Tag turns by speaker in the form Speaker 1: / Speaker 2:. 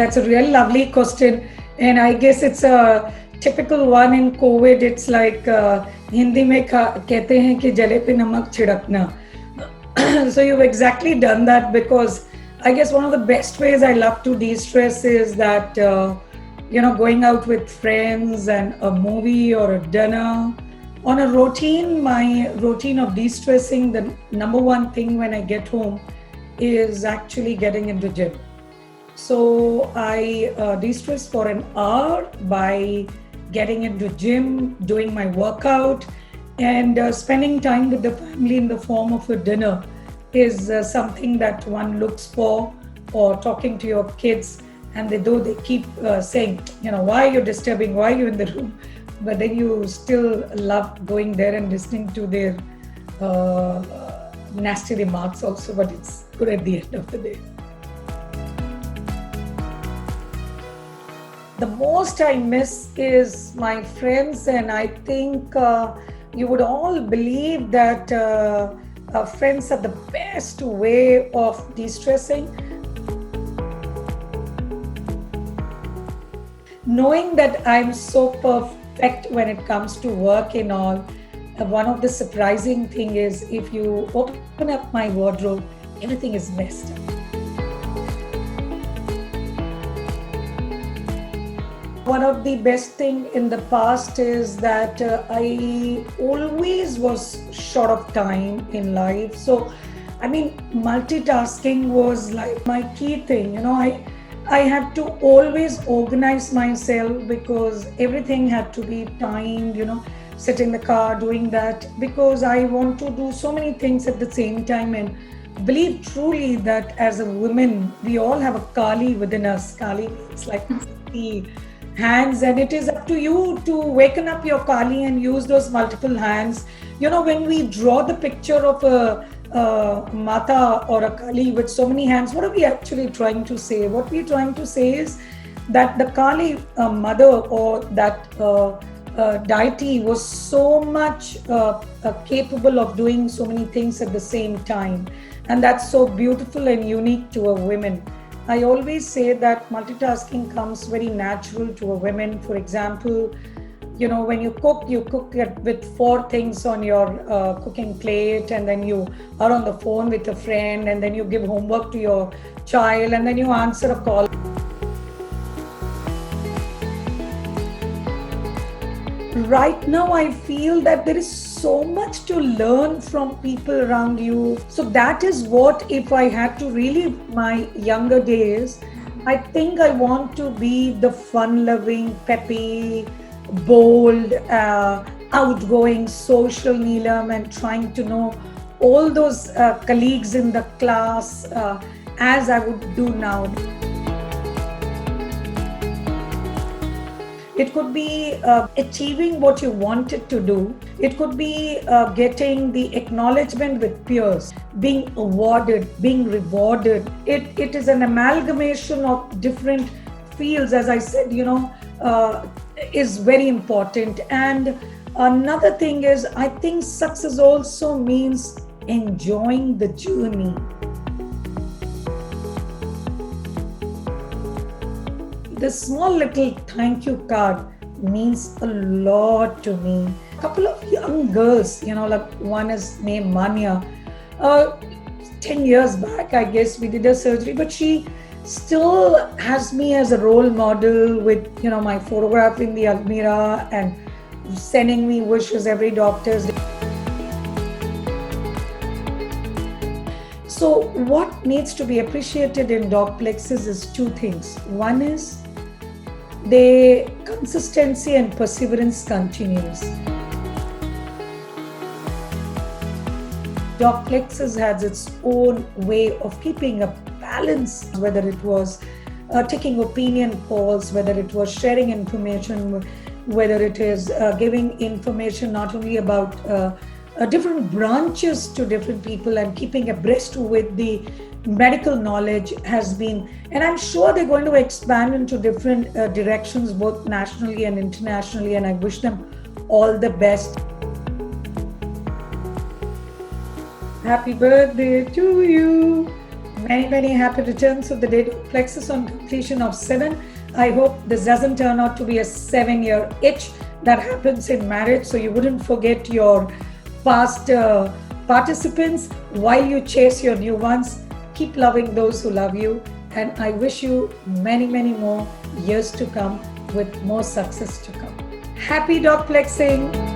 Speaker 1: That's a real lovely question. And I guess it's a typical one in COVID. It's like Hindi में कहते हैं कि जले पे नमक छिड़कना. So you've exactly done that, because I guess one of the best ways I love to de-stress is that, going out with friends and a movie or a dinner. On a routine, my routine of de-stressing, the number one thing when I get home is actually getting into gym. So I de-stress for an hour by getting into gym, doing my workout, and spending time with the family in the form of a dinner is something that one looks for, or talking to your kids, and they keep saying, why are you disturbing, why are you in the room? But then you still love going there and listening to their nasty remarks also, but it's good at the end of the day. The most I miss is my friends, and I think you would all believe that friends are the best way of de-stressing. Knowing that I'm so perfect when it comes to work and all, one of the surprising thing is if you open up my wardrobe, everything is messed up. One of the best thing in the past is that I always was short of time in life. So, multitasking was like my key thing. I had to always organize myself because everything had to be timed, sit in the car doing that, because I want to do so many things at the same time, and believe truly that as a woman, we all have a Kali within us. Kali means like the hands, and it is up to you to waken up your Kali and use those multiple hands. When we draw the picture of a Mata or a Kali with so many hands, what are we actually trying to say? What we're trying to say is that the Kali mother, or that deity, was so much capable of doing so many things at the same time, and that's so beautiful and unique to a woman. I always say that multitasking comes very natural to a woman. For example, when you cook with 4 things on your cooking plate, and then you are on the phone with a friend, and then you give homework to your child, and then you answer a call. Right now, I feel that there is so much to learn from people around you. So that is what, if I had to relive my younger days, I think I want to be the fun-loving, peppy, bold, outgoing, social Neelam, and trying to know all those colleagues in the class as I would do now. It could be achieving what you wanted to do. It could be getting the acknowledgement with peers, being awarded, being rewarded. It is an amalgamation of different fields, as I said, is very important. And another thing is, I think success also means enjoying the journey. The small little thank you card means a lot to me. A couple of young girls, like one is named Manya. 10 years back, I guess, we did a surgery, but she still has me as a role model with, my photograph in the Almirah and sending me wishes every doctor's day. So what needs to be appreciated in Docplexes is 2 things. One is the consistency and perseverance continues. Docplexes has its own way of keeping a balance, whether it was taking opinion polls, whether it was sharing information, whether it is giving information not only about different branches to different people and keeping abreast with the medical knowledge has been, and I'm sure they're going to expand into different directions, both nationally and internationally, and I wish them all the best. Happy birthday to you. Many, many happy returns of the day to Plexus on completion of 7. I hope this doesn't turn out to be a 7-year itch that happens in marriage, so you wouldn't forget your past participants while you chase your new ones. Keep loving those who love you, and I wish you many, many more years to come with more success to come. Happy dog plexing!